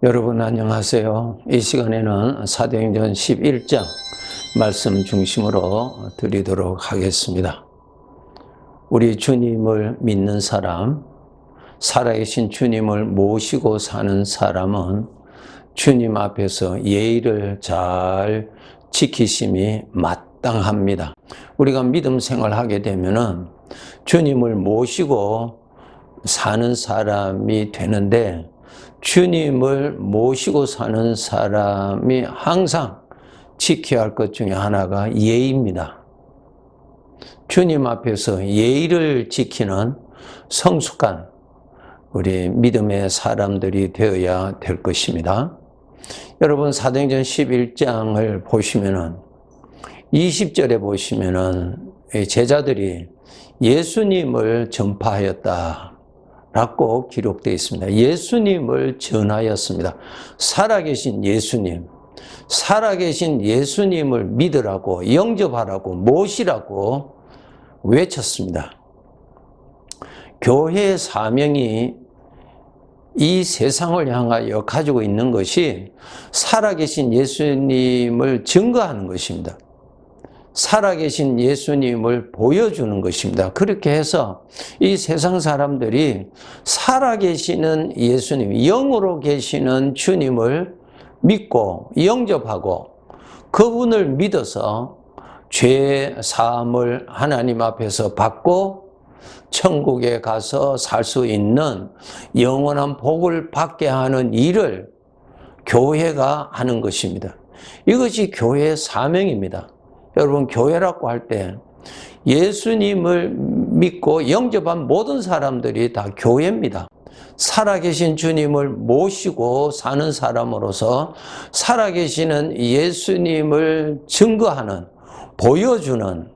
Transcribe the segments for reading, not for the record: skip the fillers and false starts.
여러분 안녕하세요. 이 시간에는 사도행전 11장 말씀 중심으로 드리도록 하겠습니다. 우리 주님을 믿는 사람, 살아계신 주님을 모시고 사는 사람은 주님 앞에서 예의를 잘 지키심이 마땅합니다. 우리가 믿음 생활하게 되면은 주님을 모시고 사는 사람이 되는데, 주님을 모시고 사는 사람이 항상 지켜야 할 것 중에 하나가 예의입니다. 주님 앞에서 예의를 지키는 성숙한 우리 믿음의 사람들이 되어야 될 것입니다. 여러분, 사도행전 11장을 보시면은 20절에 보시면은 제자들이 예수님을 전파하였다 라고 기록되어 있습니다. 예수님을 전하였습니다. 살아계신 예수님, 살아계신 예수님을 믿으라고, 영접하라고, 모시라고 외쳤습니다. 교회의 사명이 이 세상을 향하여 가지고 있는 것이 살아계신 예수님을 증거하는 것입니다. 살아계신 예수님을 보여주는 것입니다. 그렇게 해서 이 세상 사람들이 살아계시는 예수님, 영으로 계시는 주님을 믿고 영접하고 그분을 믿어서 죄 사함을 하나님 앞에서 받고 천국에 가서 살 수 있는 영원한 복을 받게 하는 일을 교회가 하는 것입니다. 이것이 교회의 사명입니다. 여러분, 교회라고 할 때 예수님을 믿고 영접한 모든 사람들이 다 교회입니다. 살아계신 주님을 모시고 사는 사람으로서 살아계시는 예수님을 증거하는, 보여주는,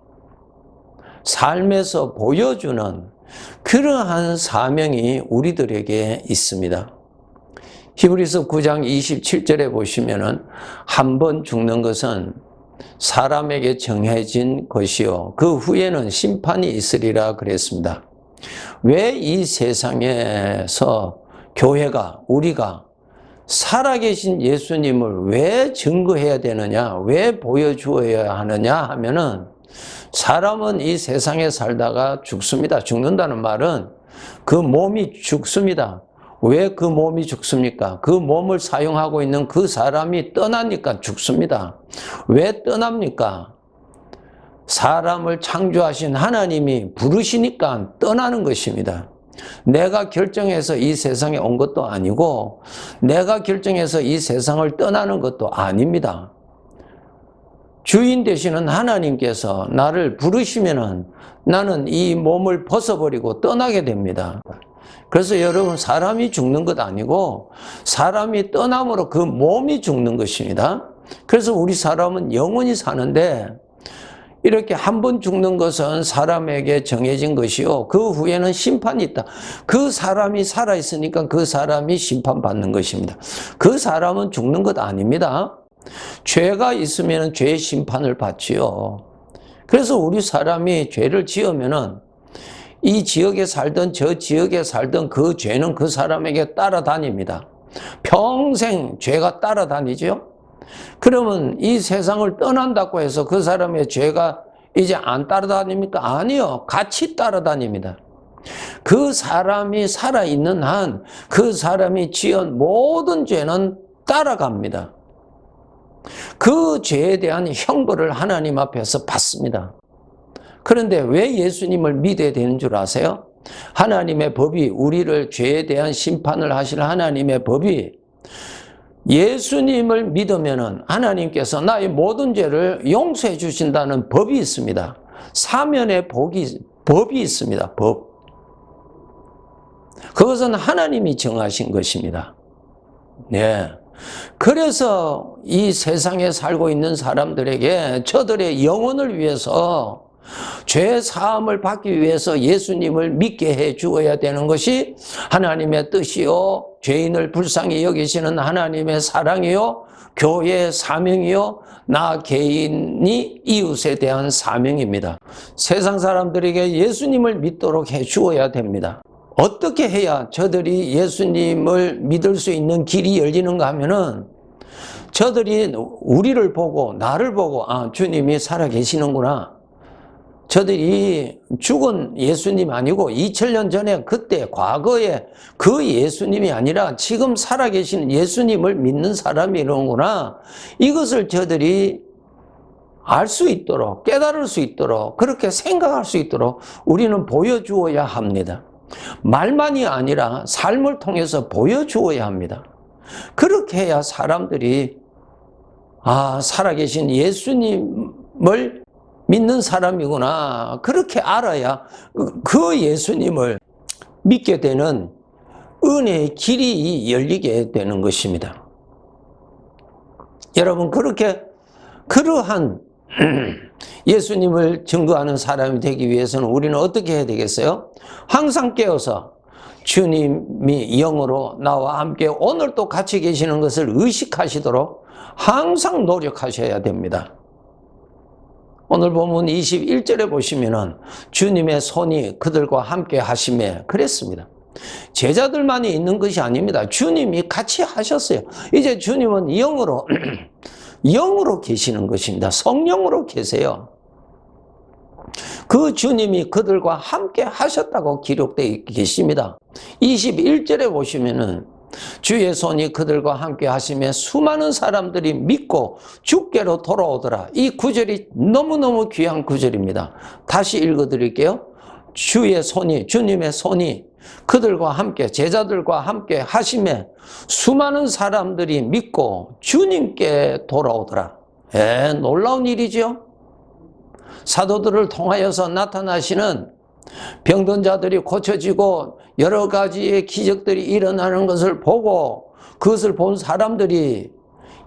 삶에서 보여주는 그러한 사명이 우리들에게 있습니다. 히브리서 9장 27절에 보시면은 한 번 죽는 것은 사람에게 정해진 것이요 그 후에는 심판이 있으리라 그랬습니다. 왜 이 세상에서 교회가, 우리가 살아계신 예수님을 왜 증거해야 되느냐, 왜 보여주어야 하느냐 하면은, 사람은 이 세상에 살다가 죽습니다. 죽는다는 말은 그 몸이 죽습니다. 왜 그 몸이 죽습니까? 그 몸을 사용하고 있는 그 사람이 떠나니까 죽습니다. 왜 떠납니까? 사람을 창조하신 하나님이 부르시니까 떠나는 것입니다. 내가 결정해서 이 세상에 온 것도 아니고, 내가 결정해서 이 세상을 떠나는 것도 아닙니다. 주인 되시는 하나님께서 나를 부르시면은 나는 이 몸을 벗어버리고 떠나게 됩니다. 그래서 여러분, 사람이 죽는 것 아니고 사람이 떠남으로 그 몸이 죽는 것입니다. 그래서 우리 사람은 영원히 사는데, 이렇게 한 번 죽는 것은 사람에게 정해진 것이요 그 후에는 심판이 있다. 그 사람이 살아있으니까 그 사람이 심판받는 것입니다. 그 사람은 죽는 것 아닙니다. 죄가 있으면 죄의 심판을 받지요. 그래서 우리 사람이 죄를 지으면은 이 지역에 살던 저 지역에 살던 그 죄는 그 사람에게 따라다닙니다. 평생 죄가 따라다니죠. 그러면 이 세상을 떠난다고 해서 그 사람의 죄가 이제 안 따라다닙니까? 아니요. 같이 따라다닙니다. 그 사람이 살아있는 한 그 사람이 지은 모든 죄는 따라갑니다. 그 죄에 대한 형벌을 하나님 앞에서 받습니다. 그런데 왜 예수님을 믿어야 되는 줄 아세요? 하나님의 법이, 우리를 죄에 대한 심판을 하실 하나님의 법이, 예수님을 믿으면은 하나님께서 나의 모든 죄를 용서해 주신다는 법이 있습니다. 사면의 법이 있습니다. 법. 그것은 하나님이 정하신 것입니다. 네. 그래서 이 세상에 살고 있는 사람들에게 저들의 영혼을 위해서, 죄 사함을 받기 위해서 예수님을 믿게 해 주어야 되는 것이 하나님의 뜻이요, 죄인을 불쌍히 여기시는 하나님의 사랑이요, 교회의 사명이요, 나 개인이 이웃에 대한 사명입니다. 세상 사람들에게 예수님을 믿도록 해 주어야 됩니다. 어떻게 해야 저들이 예수님을 믿을 수 있는 길이 열리는가 하면은 저들이 우리를 보고 나를 보고 아, 주님이 살아계시는구나. 저들이 죽은 예수님 아니고 2000년 전에 그때 과거에 그 예수님이 아니라 지금 살아계시는 예수님을 믿는 사람이로구나. 이것을 저들이 알 수 있도록, 깨달을 수 있도록, 그렇게 생각할 수 있도록 우리는 보여주어야 합니다. 말만이 아니라 삶을 통해서 보여주어야 합니다. 그렇게 해야 사람들이 아, 살아계신 예수님을 믿는 사람이구나. 그렇게 알아야 그 예수님을 믿게 되는 은혜의 길이 열리게 되는 것입니다. 여러분, 그러한 예수님을 증거하는 사람이 되기 위해서는 우리는 어떻게 해야 되겠어요? 항상 깨어서 주님이 영으로 나와 함께 오늘 또 같이 계시는 것을 의식하시도록 항상 노력하셔야 됩니다. 오늘 본문 21절에 보시면은 주님의 손이 그들과 함께 하심에 그랬습니다. 제자들만이 있는 것이 아닙니다. 주님이 같이 하셨어요. 이제 주님은 영으로 영으로 계시는 것입니다. 성령으로 계세요. 그 주님이 그들과 함께 하셨다고 기록되어 계십니다. 21절에 보시면은 주의 손이 그들과 함께 하시며 수많은 사람들이 믿고 주께로 돌아오더라. 이 구절이 너무너무 귀한 구절입니다. 다시 읽어드릴게요. 주의 손이, 주님의 손이 그들과 함께, 제자들과 함께 하시며 수많은 사람들이 믿고 주님께 돌아오더라. 놀라운 일이죠. 사도들을 통하여서 나타나시는 병든 자들이 고쳐지고 여러 가지의 기적들이 일어나는 것을 보고 그것을 본 사람들이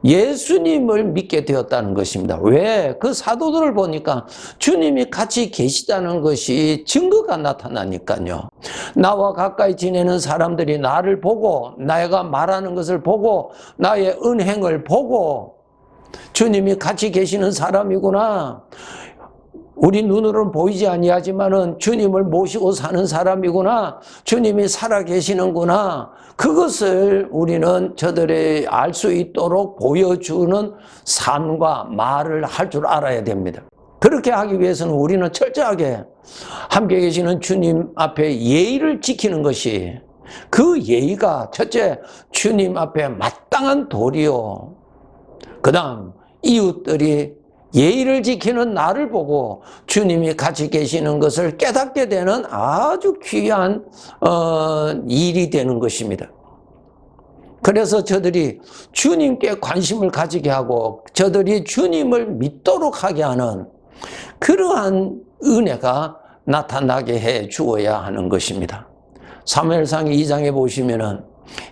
예수님을 믿게 되었다는 것입니다. 왜? 그 사도들을 보니까 주님이 같이 계시다는 것이 증거가 나타나니까요. 나와 가까이 지내는 사람들이 나를 보고 내가 말하는 것을 보고 나의 은행을 보고 주님이 같이 계시는 사람이구나. 우리 눈으로는 보이지 아니하지만은 주님을 모시고 사는 사람이구나. 주님이 살아 계시는구나. 그것을 우리는 저들이 알 수 있도록 보여주는 삶과 말을 할 줄 알아야 됩니다. 그렇게 하기 위해서는 우리는 철저하게 함께 계시는 주님 앞에 예의를 지키는 것이 그 예의가 첫째 주님 앞에 마땅한 도리요. 그 다음 이웃들이 예의를 지키는 나를 보고 주님이 같이 계시는 것을 깨닫게 되는 아주 귀한 일이 되는 것입니다. 그래서 저들이 주님께 관심을 가지게 하고 저들이 주님을 믿도록 하게 하는 그러한 은혜가 나타나게 해 주어야 하는 것입니다. 사무엘상 2장에 보시면은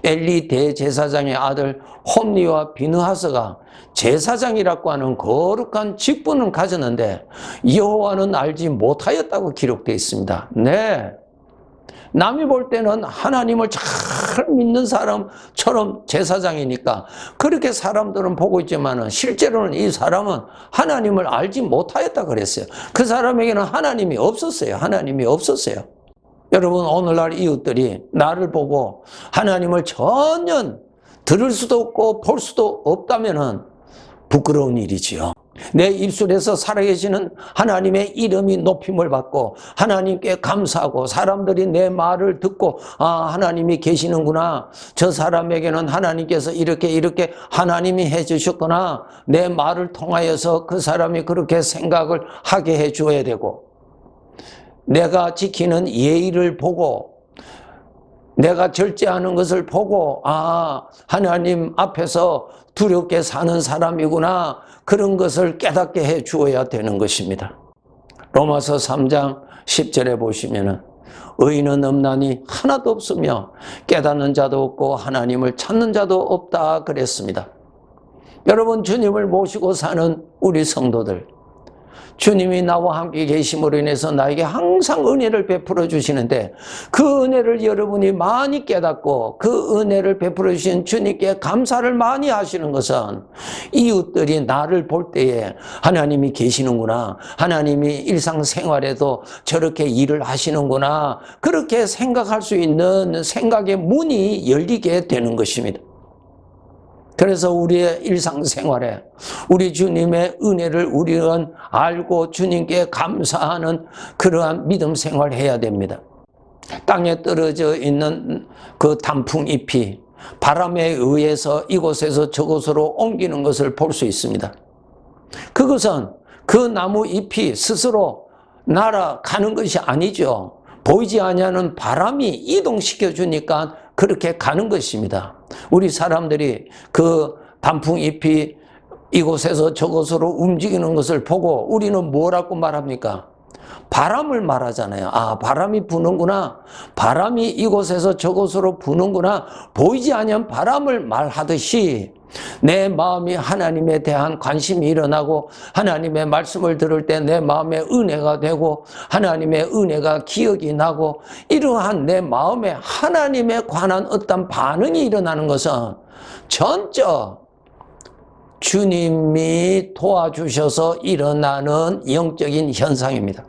엘리 대제사장의 아들 홈리와 비느하스가 제사장이라고 하는 거룩한 직분을 가졌는데 여호와는 알지 못하였다고 기록되어 있습니다. 네, 남이 볼 때는 하나님을 잘 믿는 사람처럼 제사장이니까 그렇게 사람들은 보고 있지만 실제로는 이 사람은 하나님을 알지 못하였다 그랬어요. 그 사람에게는 하나님이 없었어요. 하나님이 없었어요. 여러분, 오늘날 이웃들이 나를 보고 하나님을 전혀 들을 수도 없고 볼 수도 없다면은 부끄러운 일이지요. 내 입술에서 살아계시는 하나님의 이름이 높임을 받고 하나님께 감사하고 사람들이 내 말을 듣고 아, 하나님이 계시는구나. 저 사람에게는 하나님께서 이렇게 하나님이 해주셨구나. 내 말을 통하여서 그 사람이 그렇게 생각을 하게 해줘야 되고 내가 지키는 예의를 보고 내가 절제하는 것을 보고 아, 하나님 앞에서 두렵게 사는 사람이구나. 그런 것을 깨닫게 해 주어야 되는 것입니다. 로마서 3장 10절에 보시면은 의인은 없나니 하나도 없으며 깨닫는 자도 없고 하나님을 찾는 자도 없다 그랬습니다. 여러분, 주님을 모시고 사는 우리 성도들, 주님이 나와 함께 계심으로 인해서 나에게 항상 은혜를 베풀어 주시는데 그 은혜를 여러분이 많이 깨닫고 그 은혜를 베풀어 주신 주님께 감사를 많이 하시는 것은 이웃들이 나를 볼 때에 하나님이 계시는구나, 하나님이 일상생활에도 저렇게 일을 하시는구나, 그렇게 생각할 수 있는 생각의 문이 열리게 되는 것입니다. 그래서 우리의 일상생활에 우리 주님의 은혜를 우리는 알고 주님께 감사하는 그러한 믿음 생활을 해야 됩니다. 땅에 떨어져 있는 그 단풍잎이 바람에 의해서 이곳에서 저곳으로 옮기는 것을 볼 수 있습니다. 그것은 그 나무 잎이 스스로 날아가는 것이 아니죠. 보이지 않는 바람이 이동시켜 주니까 그렇게 가는 것입니다. 우리 사람들이 그 단풍잎이 이곳에서 저곳으로 움직이는 것을 보고 우리는 뭐라고 말합니까? 바람을 말하잖아요. 아, 바람이 부는구나. 바람이 이곳에서 저곳으로 부는구나. 보이지 않는 바람을 말하듯이 내 마음이 하나님에 대한 관심이 일어나고 하나님의 말씀을 들을 때 내 마음에 은혜가 되고 하나님의 은혜가 기억이 나고 이러한 내 마음에 하나님에 관한 어떤 반응이 일어나는 것은 전적 주님이 도와주셔서 일어나는 영적인 현상입니다.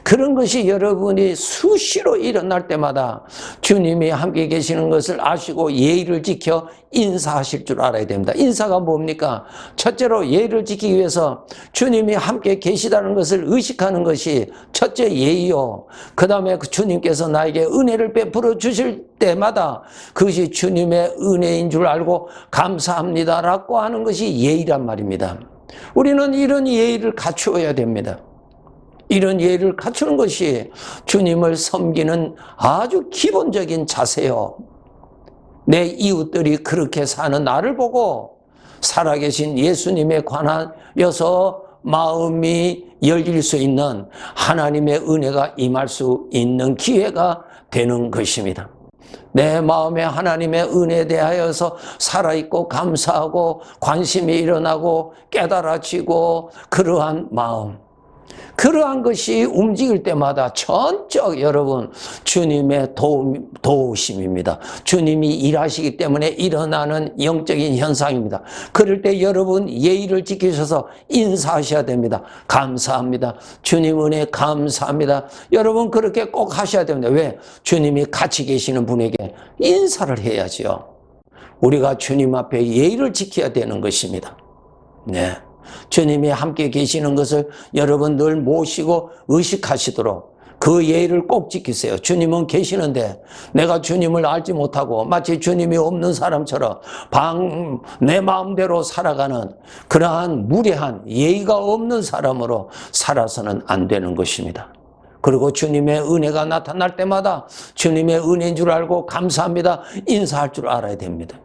그런 것이 여러분이 수시로 일어날 때마다 주님이 함께 계시는 것을 아시고 예의를 지켜 인사하실 줄 알아야 됩니다. 인사가 뭡니까? 첫째로 예의를 지키기 위해서 주님이 함께 계시다는 것을 의식하는 것이 첫째 예의요. 그 다음에 주님께서 나에게 은혜를 베풀어 주실 때마다 그것이 주님의 은혜인 줄 알고 감사합니다라고 하는 것이 예의란 말입니다. 우리는 이런 예의를 갖추어야 됩니다. 이런 예의를 갖추는 것이 주님을 섬기는 아주 기본적인 자세요. 내 이웃들이 그렇게 사는 나를 보고 살아계신 예수님에 관하여서 마음이 열릴 수 있는 하나님의 은혜가 임할 수 있는 기회가 되는 것입니다. 내 마음에 하나님의 은혜에 대하여서 살아있고 감사하고 관심이 일어나고 깨달아지고 그러한 마음, 그러한 것이 움직일 때마다 전적 여러분 주님의 도우심입니다. 주님이 일하시기 때문에 일어나는 영적인 현상입니다. 그럴 때 여러분 예의를 지키셔서 인사하셔야 됩니다. 감사합니다. 주님 은혜 감사합니다. 여러분 그렇게 꼭 하셔야 됩니다. 왜? 주님이 같이 계시는 분에게 인사를 해야죠. 우리가 주님 앞에 예의를 지켜야 되는 것입니다. 네. 주님이 함께 계시는 것을 여러분 늘 모시고 의식하시도록 그 예의를 꼭 지키세요. 주님은 계시는데 내가 주님을 알지 못하고 마치 주님이 없는 사람처럼 내 마음대로 살아가는 그러한 무례한 예의가 없는 사람으로 살아서는 안 되는 것입니다. 그리고 주님의 은혜가 나타날 때마다 주님의 은혜인 줄 알고 감사합니다. 인사할 줄 알아야 됩니다.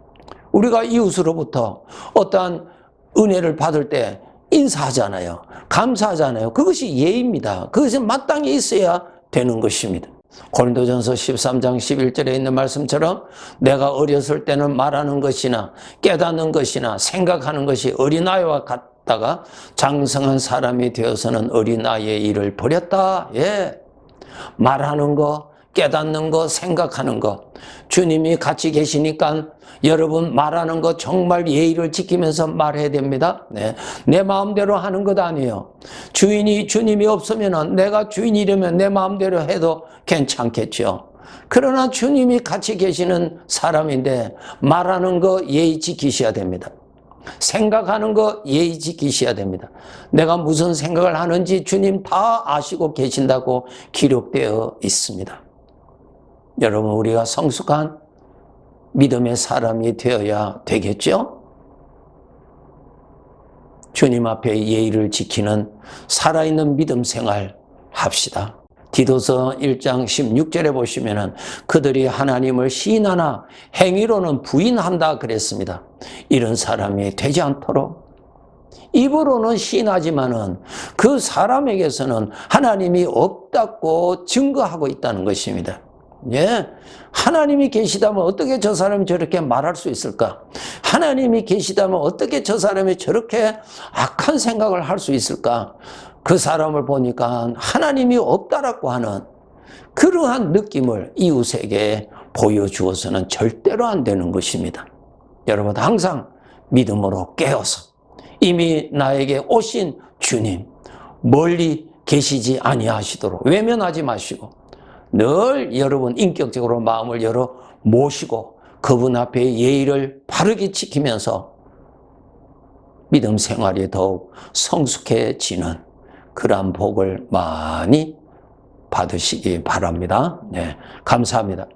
우리가 이웃으로부터 어떠한 은혜를 받을 때 인사하잖아요. 감사하잖아요. 그것이 예의입니다. 그것이 마땅히 있어야 되는 것입니다. 고린도전서 13장 11절에 있는 말씀처럼 내가 어렸을 때는 말하는 것이나 깨닫는 것이나 생각하는 것이 어린아이와 같다가 장성한 사람이 되어서는 어린아이의 일을 버렸다. 예. 말하는 거, 깨닫는 거, 생각하는 거. 주님이 같이 계시니까 여러분 말하는 거 정말 예의를 지키면서 말해야 됩니다. 네. 내 마음대로 하는 것 아니에요. 주님이 없으면 내가 주인이라면 내 마음대로 해도 괜찮겠죠. 그러나 주님이 같이 계시는 사람인데 말하는 거 예의 지키셔야 됩니다. 생각하는 거 예의 지키셔야 됩니다. 내가 무슨 생각을 하는지 주님 다 아시고 계신다고 기록되어 있습니다. 여러분 우리가 성숙한 믿음의 사람이 되어야 되겠죠? 주님 앞에 예의를 지키는 살아있는 믿음 생활 합시다. 디도서 1장 16절에 보시면은 그들이 하나님을 시인하나 행위로는 부인한다 그랬습니다. 이런 사람이 되지 않도록 입으로는 시인하지만은 그 사람에게서는 하나님이 없다고 증거하고 있다는 것입니다. 예, 하나님이 계시다면 어떻게 저 사람이 저렇게 말할 수 있을까? 하나님이 계시다면 어떻게 저 사람이 저렇게 악한 생각을 할 수 있을까? 그 사람을 보니까 하나님이 없다라고 하는 그러한 느낌을 이웃에게 보여주어서는 절대로 안 되는 것입니다. 여러분 항상 믿음으로 깨어서 이미 나에게 오신 주님 멀리 계시지 아니하시도록 외면하지 마시고 늘 여러분 인격적으로 마음을 열어 모시고 그분 앞에 예의를 바르게 지키면서 믿음 생활이 더욱 성숙해지는 그러한 복을 많이 받으시기 바랍니다. 네, 감사합니다.